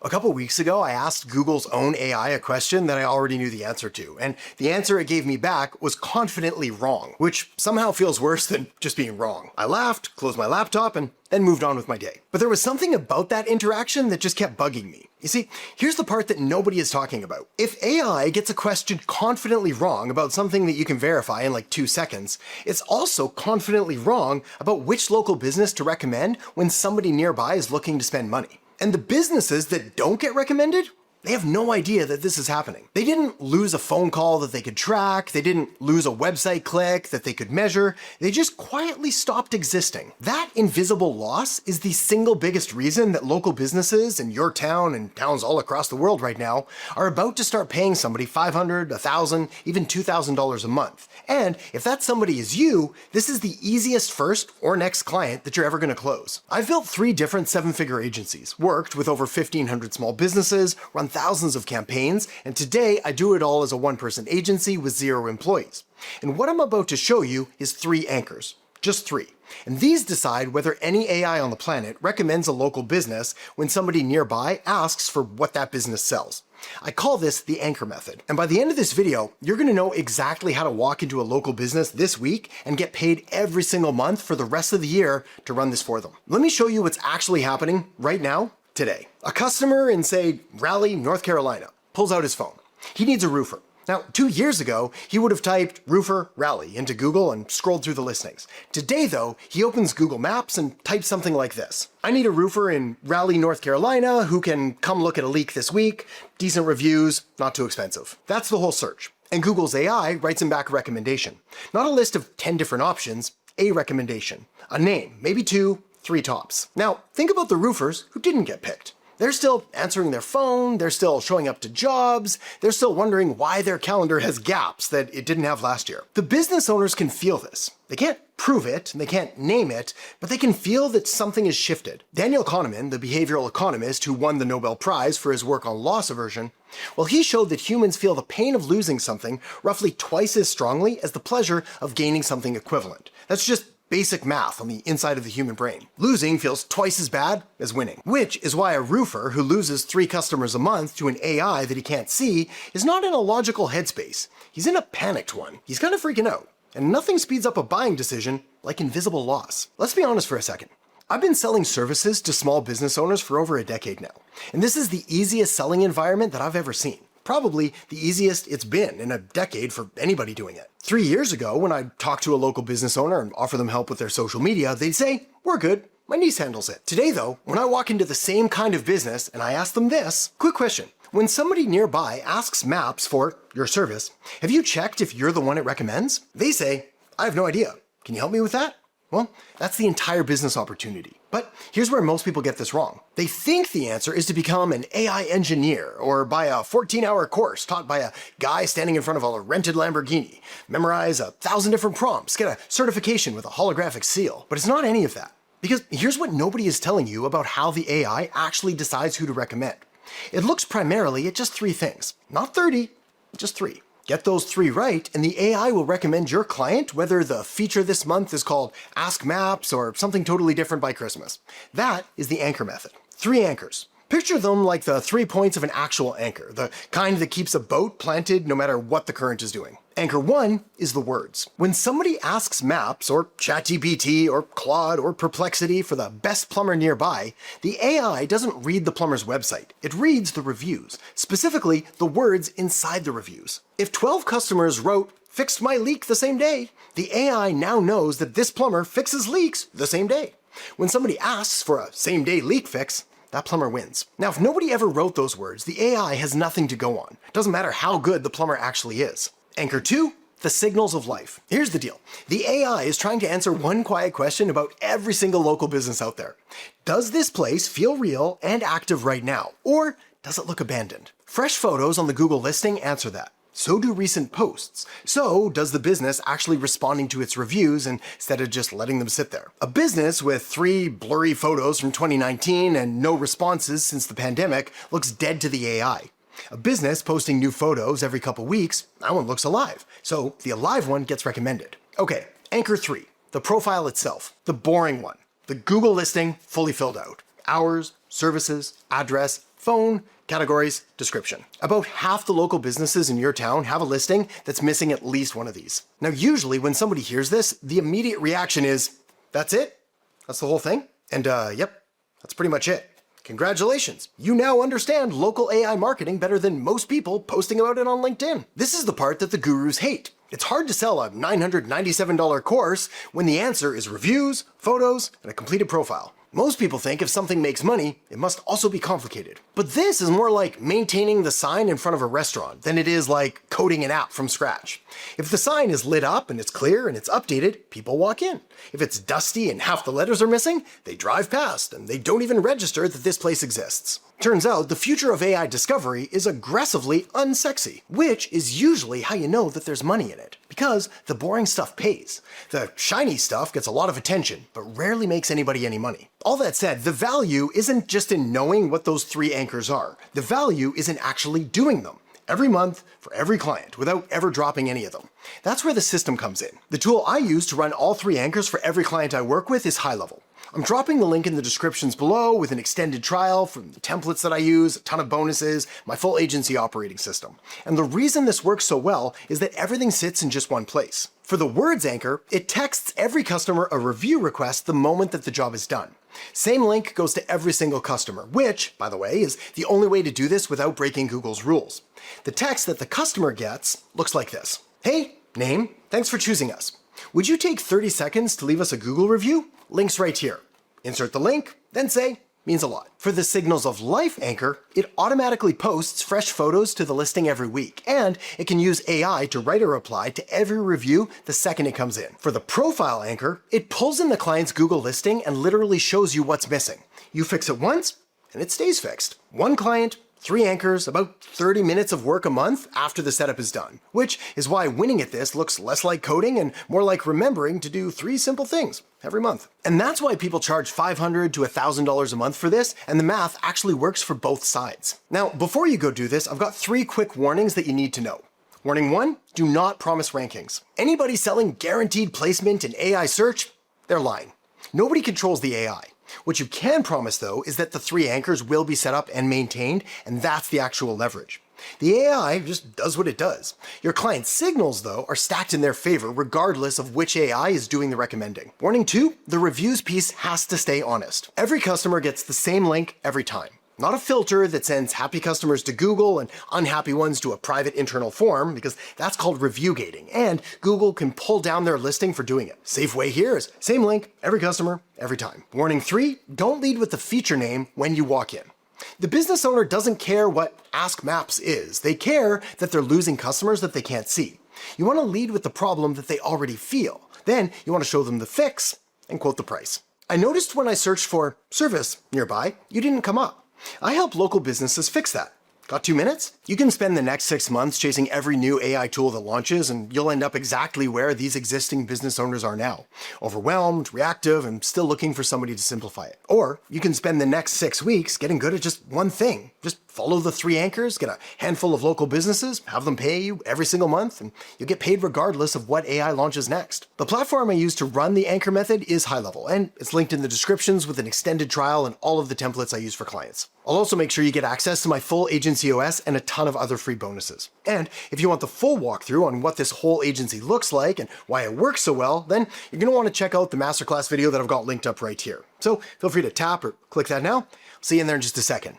A couple weeks ago, I asked Google's own AI a question that I already knew the answer to, and the answer it gave me back was confidently wrong, which somehow feels worse than just being wrong. I laughed, closed my laptop, and then moved on with my day. But there was something about that interaction that just kept bugging me. You see, here's the part that nobody is talking about. If AI gets a question confidently wrong about something that you can verify in like 2 seconds, it's also confidently wrong about which local business to recommend when somebody nearby is looking to spend money. And the businesses that don't get recommended, they have no idea that this is happening. They didn't lose a phone call that they could track. They didn't lose a website click that they could measure. They just quietly stopped existing. That invisible loss is the single biggest reason that local businesses in your town and towns all across the world right now are about to start paying somebody $500, $1,000, even $2,000 a month. And if that somebody is you, this is the easiest first or next client that you're ever going to close. I've built 3 different 7-figure agencies, worked with over 1,500 small businesses, run thousands of campaigns, and today I do it all as a one-person agency with 0 employees. And what I'm about to show you is 3 anchors. Just 3. And these decide whether any AI on the planet recommends a local business when somebody nearby asks for what that business sells. I call this the anchor method. And by the end of this video, you're going to know exactly how to walk into a local business this week and get paid every single month for the rest of the year to run this for them. Let me show you what's actually happening right now, today. A customer in, say, Raleigh, North Carolina, pulls out his phone. He needs a roofer. Now, 2 years ago, he would have typed roofer Raleigh into Google and scrolled through the listings. Today, though, he opens Google Maps and types something like this. I need a roofer in Raleigh, North Carolina who can come look at a leak this week, decent reviews, not too expensive. That's the whole search. And Google's AI writes him back a recommendation. Not a list of 10 different options, a recommendation. A name, maybe 2, 3 tops. Now, think about the roofers who didn't get picked. They're still answering their phone, they're still showing up to jobs, they're still wondering why their calendar has gaps that it didn't have last year. The business owners can feel this. They can't prove it, and they can't name it, but they can feel that something has shifted. Daniel Kahneman, the behavioral economist who won the Nobel Prize for his work on loss aversion, well, he showed that humans feel the pain of losing something roughly twice as strongly as the pleasure of gaining something equivalent. That's just basic math on the inside of the human brain. Losing feels twice as bad as winning, which is why a roofer who loses 3 customers a month to an AI that he can't see is not in a logical headspace. He's in a panicked one. He's kind of freaking out. And nothing speeds up a buying decision like invisible loss. Let's be honest for a second. I've been selling services to small business owners for over a decade now, and this is the easiest selling environment that I've ever seen. Probably the easiest it's been in a decade for anybody doing it. 3 years ago, when I talked to a local business owner and offer them help with their social media, they'd say, "We're good. My niece handles it." Today though, when I walk into the same kind of business and I ask them this, quick question. When somebody nearby asks Maps for your service, have you checked if you're the one it recommends? They say, "I have no idea. Can you help me with that?" Well, that's the entire business opportunity. But here's where most people get this wrong. They think the answer is to become an AI engineer or buy a 14-hour course taught by a guy standing in front of a rented Lamborghini, memorize 1,000 different prompts, get a certification with a holographic seal. But it's not any of that. Because here's what nobody is telling you about how the AI actually decides who to recommend. It looks primarily at just 3 things. Not 30, just 3. Get those 3 right, and the AI will recommend your client whether the feature this month is called Ask Maps or something totally different by Christmas. That is the anchor method. 3 anchors. Picture them like the 3 points of an actual anchor, the kind that keeps a boat planted no matter what the current is doing. Anchor 1 is the words. When somebody asks Maps or ChatGPT or Claude or Perplexity for the best plumber nearby, the AI doesn't read the plumber's website. It reads the reviews, specifically the words inside the reviews. If 12 customers wrote, "Fixed my leak the same day," the AI now knows that this plumber fixes leaks the same day. When somebody asks for a same-day leak fix, that plumber wins. Now, if nobody ever wrote those words, the AI has nothing to go on. It doesn't matter how good the plumber actually is. Anchor 2, the signals of life. Here's the deal. The AI is trying to answer one quiet question about every single local business out there. Does this place feel real and active right now? Or does it look abandoned? Fresh photos on the Google listing answer that. So do recent posts. So does the business actually responding to its reviews instead of just letting them sit there. A business with 3 blurry photos from 2019 and no responses since the pandemic looks dead to the AI. A business posting new photos every couple weeks, that one looks alive. So the alive one gets recommended. Okay, anchor 3, the profile itself, the boring one. The Google listing fully filled out. Hours, services, address, phone, categories, description. About half the local businesses in your town have a listing that's missing at least one of these. Now, usually when somebody hears this, the immediate reaction is, that's it? That's the whole thing? And yep, that's pretty much it. Congratulations, you now understand local AI marketing better than most people posting about it on LinkedIn. This is the part that the gurus hate. It's hard to sell a $997 course when the answer is reviews, photos, and a completed profile. Most people think if something makes money, it must also be complicated. But this is more like maintaining the sign in front of a restaurant than it is like coding an app from scratch. If the sign is lit up and it's clear and it's updated, people walk in. If it's dusty and half the letters are missing, they drive past and they don't even register that this place exists. Turns out the future of AI discovery is aggressively unsexy, which is usually how you know that there's money in it. Because the boring stuff pays. The shiny stuff gets a lot of attention, but rarely makes anybody any money. All that said, the value isn't just in knowing what those 3 anchors are. The value is in actually doing them. Every month, for every client, without ever dropping any of them. That's where the system comes in. The tool I use to run all 3 anchors for every client I work with is high level. I'm dropping the link in the descriptions below with an extended trial from the templates that I use, a ton of bonuses, my full agency operating system. And the reason this works so well is that everything sits in just one place. For the words anchor, it texts every customer a review request the moment that the job is done. Same link goes to every single customer, which, by the way, is the only way to do this without breaking Google's rules. The text that the customer gets looks like this. Hey, name, thanks for choosing us. Would you take 30 seconds to leave us a Google review? Link's right here. Insert the link, then say, means a lot. For the Signals of Life anchor, it automatically posts fresh photos to the listing every week, and it can use AI to write a reply to every review the second it comes in. For the Profile anchor, it pulls in the client's Google listing and literally shows you what's missing. You fix it once, and it stays fixed. One client, 3 anchors, about 30 minutes of work a month after the setup is done, which is why winning at this looks less like coding and more like remembering to do 3 simple things every month. And that's why people charge $500 to $1,000 a month for this, and the math actually works for both sides. Now, before you go do this, I've got 3 quick warnings that you need to know. Warning 1, do not promise rankings. Anybody selling guaranteed placement in AI search, they're lying. Nobody controls the AI. What you can promise, though, is that the 3 anchors will be set up and maintained, and that's the actual leverage. The AI just does what it does. Your client's signals, though, are stacked in their favor regardless of which AI is doing the recommending. Warning 2, the reviews piece has to stay honest. Every customer gets the same link every time. Not a filter that sends happy customers to Google and unhappy ones to a private internal form, because that's called review gating, and Google can pull down their listing for doing it. Safe way here is same link, every customer, every time. Warning 3, don't lead with the feature name when you walk in. The business owner doesn't care what Ask Maps is. They care that they're losing customers that they can't see. You want to lead with the problem that they already feel. Then you want to show them the fix and quote the price. I noticed when I searched for service nearby, you didn't come up. I help local businesses fix that. Got 2 minutes? You can spend the next 6 months chasing every new AI tool that launches, and you'll end up exactly where these existing business owners are now. Overwhelmed, reactive, and still looking for somebody to simplify it. Or you can spend the next 6 weeks getting good at just one thing. Just follow the 3 anchors, get a handful of local businesses, have them pay you every single month, and you'll get paid regardless of what AI launches next. The platform I use to run the anchor method is high level, and it's linked in the descriptions with an extended trial and all of the templates I use for clients. I'll also make sure you get access to my full agency OS and a ton of other free bonuses. And if you want the full walkthrough on what this whole agency looks like and why it works so well, then you're going to want to check out the masterclass video that I've got linked up right here. So feel free to tap or click that now. See you in there in just a second.